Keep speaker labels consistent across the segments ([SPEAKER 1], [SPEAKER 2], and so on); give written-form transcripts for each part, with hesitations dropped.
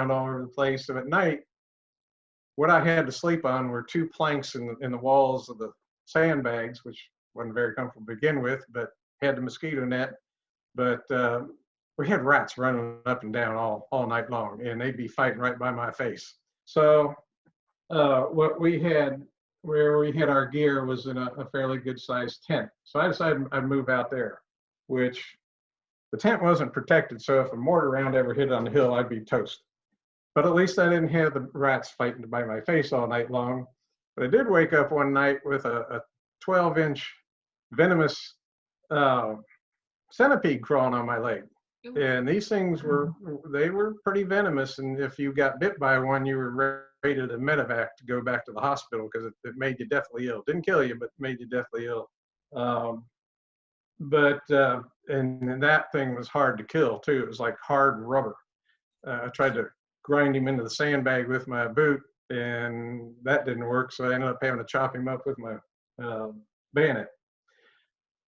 [SPEAKER 1] around all over the place. So at night, what I had to sleep on were two planks in the walls of the sandbags, which wasn't very comfortable to begin with, but had the mosquito net. But we had rats running up and down all night long, and they'd be fighting right by my face. So what we had, where we had our gear, was in a fairly good sized tent. So I decided I'd move out there, which the tent wasn't protected. So if a mortar round ever hit on the hill, I'd be toast. But at least I didn't have the rats fighting by my face all night long. But I did wake up one night with a 12-inch venomous centipede crawling on my leg. And these things were pretty venomous. And if you got bit by one, you were rated a medevac to go back to the hospital because it made you deathly ill. Didn't kill you, but made you deathly ill. And that thing was hard to kill too. It was like hard rubber. I tried to grind him into the sandbag with my boot, and that didn't work. So I ended up having to chop him up with my bayonet.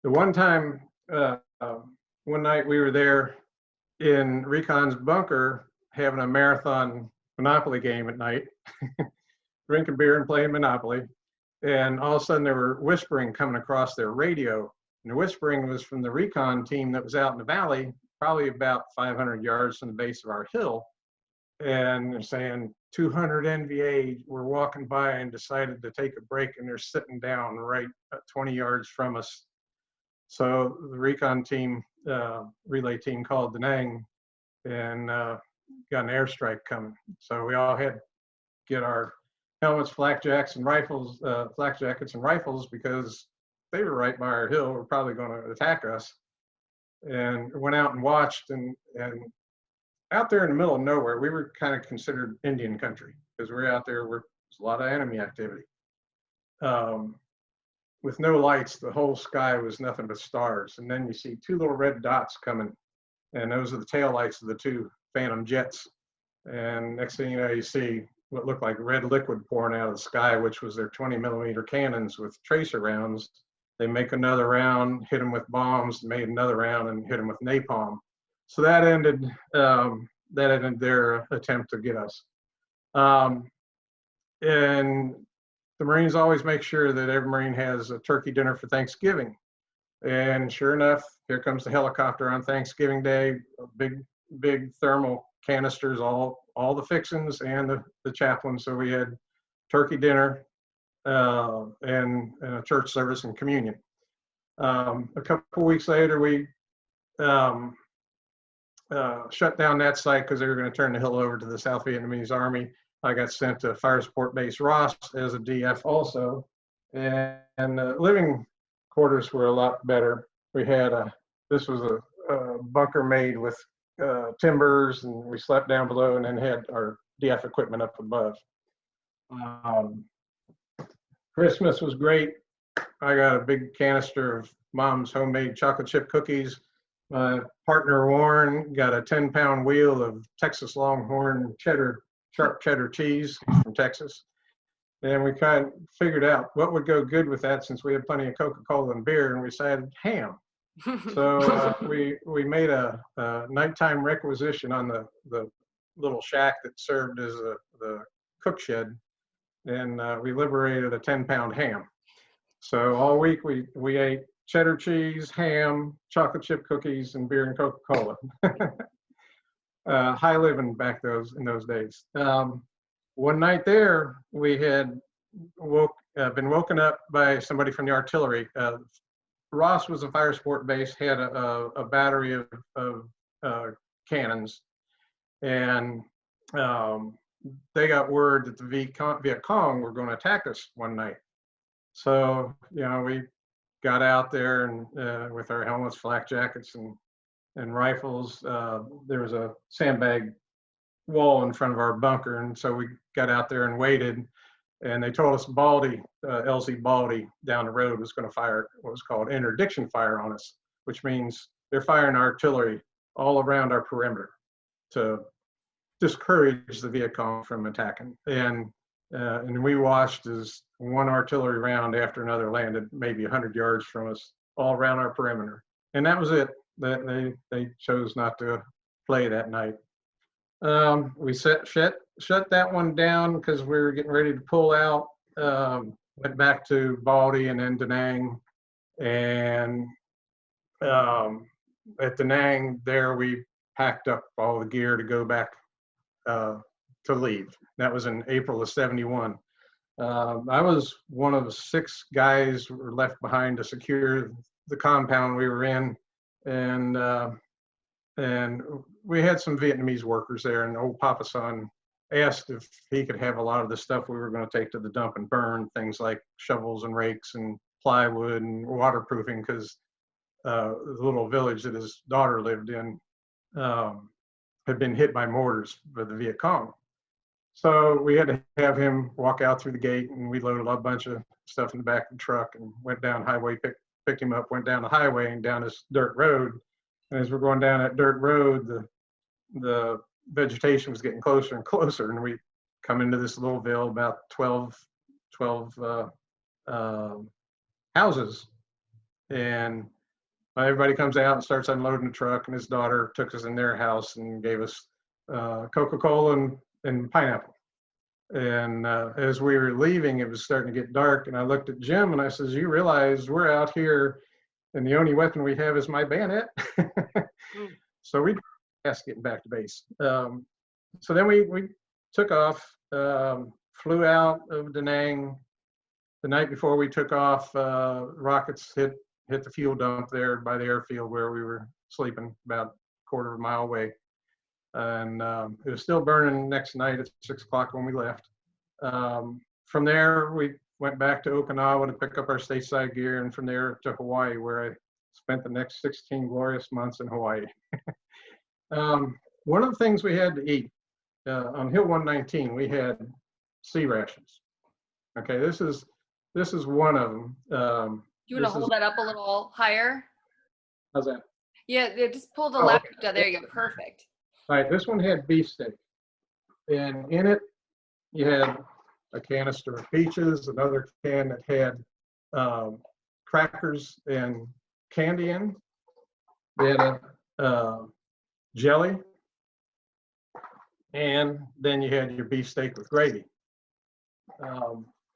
[SPEAKER 1] The one time, one night we were there in Recon's bunker having a marathon Monopoly game at night, drinking beer and playing Monopoly. And all of a sudden there were whispering coming across their radio. And the whispering was from the recon team that was out in the valley, probably about 500 yards from the base of our hill. And they're saying 200 NVA were walking by and decided to take a break, and they're sitting down right 20 yards from us. So the recon team, relay team called Da Nang and got an airstrike coming. So we all had to get our helmets, flak jackets, and rifles, because they were right by our hill, were probably going to attack us. And went out and watched, and out there in the middle of nowhere, we were kind of considered Indian country because we're out there where there's a lot of enemy activity. With no lights, the whole sky was nothing but stars. And then you see two little red dots coming, and those are the tail lights of the two Phantom jets. And next thing you know, you see what looked like red liquid pouring out of the sky, which was their 20-millimeter cannons with tracer rounds. They make another round, hit them with bombs, made another round, and hit them with napalm. So that ended their attempt to get us. And the Marines always make sure that every Marine has a turkey dinner for Thanksgiving. And sure enough, here comes the helicopter on Thanksgiving Day, big thermal canisters, all the fixings and the chaplain. So we had turkey dinner and a church service and communion. A couple weeks later, we shut down that site because they were going to turn the hill over to the South Vietnamese Army. I got sent to Fire Support Base Ross as a DF also, and the living quarters were a lot better. We had this was a bunker made with timbers, and we slept down below and then had our DF equipment up above. Christmas was great. I got a big canister of Mom's homemade chocolate chip cookies. My partner Warren got a 10-pound wheel of Texas Longhorn sharp cheddar cheese from Texas. And we kind of figured out what would go good with that, since we had plenty of Coca-Cola and beer, and we decided ham. So we made a nighttime requisition on the little shack that served as the cook shed, and we liberated a 10-pound ham. So all week we ate cheddar cheese, ham, chocolate chip cookies, and beer and Coca-Cola. High living back in those days. One night there, we had been woken up by somebody from the artillery. Ross was a fire support base, had a battery of cannons, and they got word that the Viet Cong were going to attack us one night. So, we got out there and with our helmets, flak jackets, and rifles. There was a sandbag wall in front of our bunker, and so we got out there and waited. And they told us Baldy, LZ Baldy down the road, was going to fire what was called interdiction fire on us, which means they're firing artillery all around our perimeter to discourage the Viet Cong from attacking. And we watched as one artillery round after another landed maybe 100 yards from us, all around our perimeter. And that was it. They chose not to play that night. We shut that one down because we were getting ready to pull out. Went back to Baldy and then Da Nang, and at Da Nang there we packed up all the gear to go back to leave. That was in April of '71. I was one of 6 guys who were left behind to secure the compound we were in, and we had some Vietnamese workers there, and old Papa Son asked if he could have a lot of the stuff we were going to take to the dump and burn, things like shovels and rakes and plywood and waterproofing, because the little village that his daughter lived in had been hit by mortars by the Viet Cong. So we had to have him walk out through the gate, and we loaded a bunch of stuff in the back of the truck and went down highway, picked him up, went down the highway and down this dirt road. And as we're going down that dirt road, the vegetation was getting closer and closer, and we come into this little ville, about 12 houses, and everybody comes out and starts unloading the truck, and his daughter took us in their house and gave us Coca-Cola and pineapple. And as we were leaving, it was starting to get dark, and I looked at Jim and I says, "You realize we're out here and the only weapon we have is my bayonet?" So we passed getting back to base. So then we took off, flew out of Da Nang. The night before we took off, rockets hit the fuel dump there by the airfield where we were sleeping, about a quarter of a mile away. And it was still burning next night at 6 o'clock when we left. From there, we went back to Okinawa to pick up our stateside gear, and from there to Hawaii, where I spent the next 16 glorious months in Hawaii. One of the things we had to eat on Hill 119, we had sea rations. Okay, this is one of them.
[SPEAKER 2] You want to hold that up a little higher?
[SPEAKER 1] How's that?
[SPEAKER 2] Yeah, just pull the left. Okay. There you go. Perfect.
[SPEAKER 1] All right, this one had beef steak, and in it you had a canister of peaches, another can that had crackers and candy in. They had a jelly, and then you had your beef steak with gravy.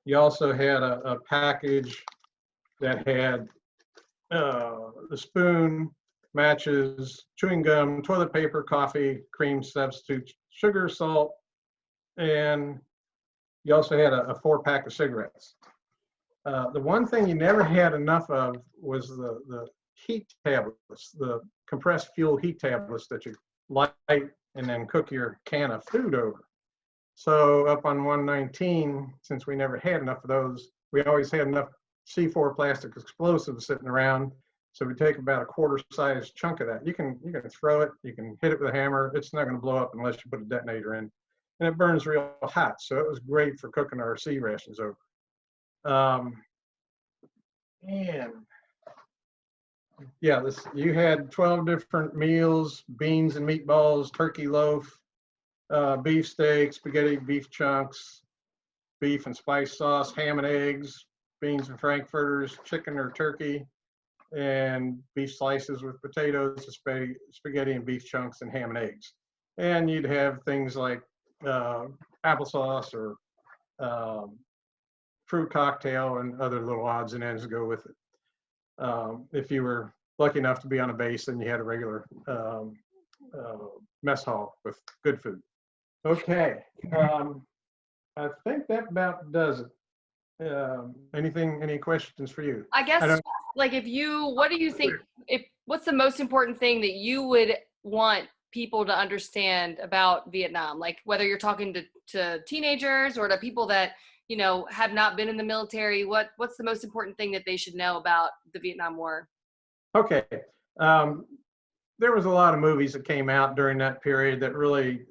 [SPEAKER 1] You also had a package that had the spoon, matches, chewing gum, toilet paper, coffee, cream substitutes, sugar, salt, and you also had a 4-pack of cigarettes. The one thing you never had enough of was the heat tablets, the compressed fuel heat tablets that you light and then cook your can of food over. So up on 119, since we never had enough of those, we always had enough C4 plastic explosives sitting around. So we take about a quarter-sized chunk of that. You can throw it, you can hit it with a hammer. It's not going to blow up unless you put a detonator in, and it burns real hot. So it was great for cooking our sea rations over. And yeah, you had 12 different meals: beans and meatballs, turkey loaf, beef steak, spaghetti beef chunks, beef and spice sauce, ham and eggs, beans and frankfurters, chicken or turkey, and beef slices with potatoes, spaghetti and beef chunks, and ham and eggs. And you'd have things like applesauce or fruit cocktail and other little odds and ends to go with it. If you were lucky enough to be on a base, then you had a regular mess hall with good food. Okay, I think that about does it. Any questions for you?
[SPEAKER 2] I guess, like, what do you think, what's the most important thing that you would want people to understand about Vietnam? Like, whether you're talking to teenagers or to people that, have not been in the military, what's the most important thing that they should know about the Vietnam War?
[SPEAKER 1] Okay. There was a lot of movies that came out during that period that really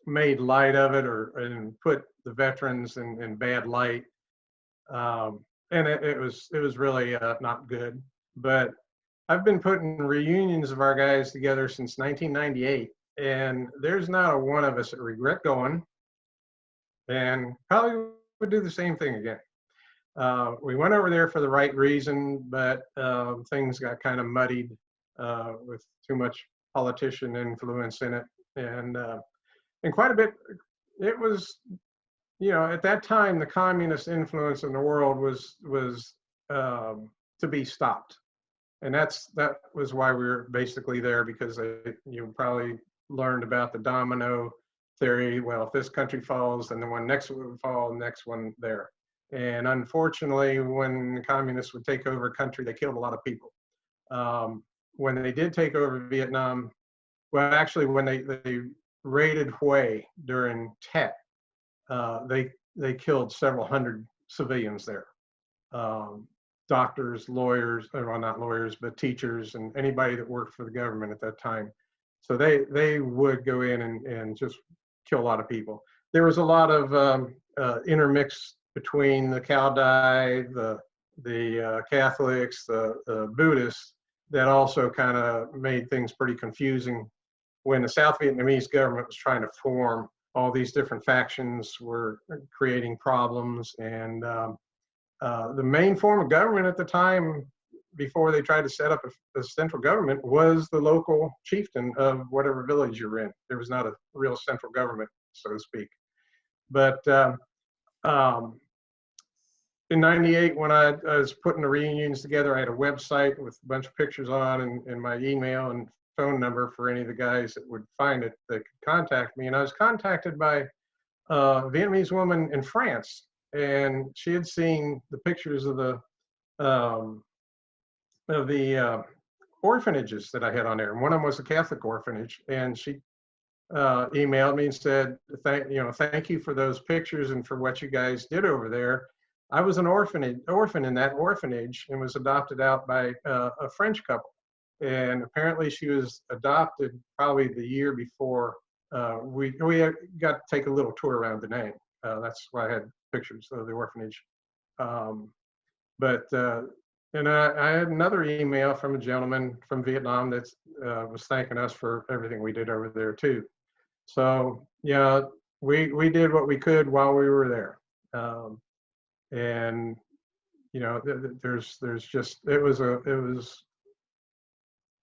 [SPEAKER 1] made light of it and put the veterans in bad light. And it was really not good. But I've been putting reunions of our guys together since 1998, and there's not a one of us that regret going, and probably would do the same thing again. We went over there for the right reason, but things got kind of muddied with too much politician influence in it. and quite a bit. It was, at that time, the communist influence in the world was to be stopped, and that was why we were basically there, because you probably learned about the domino theory. Well, if this country falls, then the one next would fall, the next one there. And unfortunately, when the communists would take over a country, they killed a lot of people. When they did take over Vietnam, well, actually, when they raided Hue during Tet, they killed several hundred civilians there. Doctors, lawyers, well, not lawyers, but teachers, and anybody that worked for the government at that time. So they would go in and just kill a lot of people. There was a lot of intermix between the Cao Dai, the Catholics, the Buddhists, that also kind of made things pretty confusing. When the South Vietnamese government was trying to form, all these different factions were creating problems. And the main form of government at the time, before they tried to set up a central government, was the local chieftain of whatever village you're in. There was not a real central government, so to speak. But in '98, when I was putting the reunions together, I had a website with a bunch of pictures on, and my email and phone number for any of the guys that would find it that could contact me. And I was contacted by a Vietnamese woman in France, and she had seen the pictures of the orphanages that I had on there, and one of them was a Catholic orphanage. And she emailed me and said, thank you for those pictures and for what you guys did over there. I was an orphan in that orphanage and was adopted out by a French couple. And apparently she was adopted probably the year before we got to take a little tour around Da Nang. That's why I had pictures of the orphanage. And I had another email from a gentleman from Vietnam that was thanking us for everything we did over there too. So yeah, we did what we could while we were there. And there's just, it was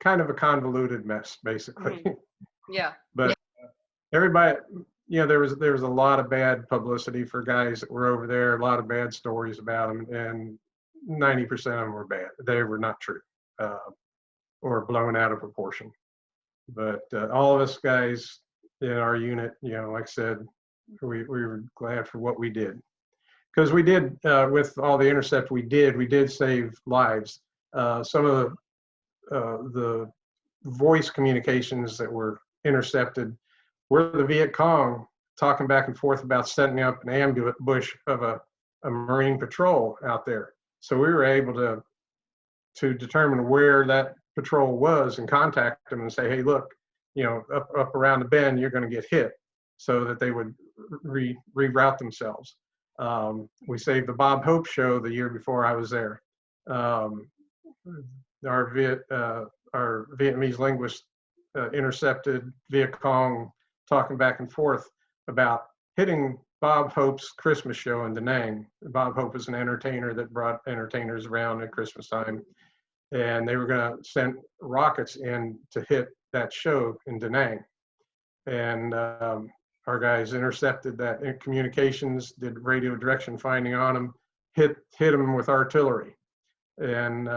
[SPEAKER 1] kind of a convoluted mess, basically.
[SPEAKER 2] Yeah.
[SPEAKER 1] But everybody, there was a lot of bad publicity for guys that were over there, a lot of bad stories about them, and 90% of them were bad. They were not true, or blown out of proportion. But all of us guys in our unit, like I said, we were glad for what we did. Because we did, with all the intercept we did save lives. Some of the voice communications that were intercepted were the Viet Cong talking back and forth about setting up an ambush of a Marine patrol out there. So we were able to determine where that patrol was and contact them and say, hey, look, up around the bend, you're going to get hit, so that they would reroute themselves. We saved the Bob Hope show the year before I was there. Our Vietnamese linguist intercepted Viet Cong talking back and forth about hitting Bob Hope's Christmas show in Da Nang. Bob Hope is an entertainer that brought entertainers around at Christmas time, and they were going to send rockets in to hit that show in Da Nang. And our guys intercepted that in communications, did radio direction finding on them, hit them with artillery, and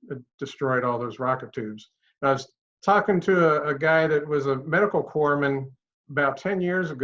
[SPEAKER 1] it destroyed all those rocket tubes. And I was talking to a guy that was a medical corpsman about 10 years ago.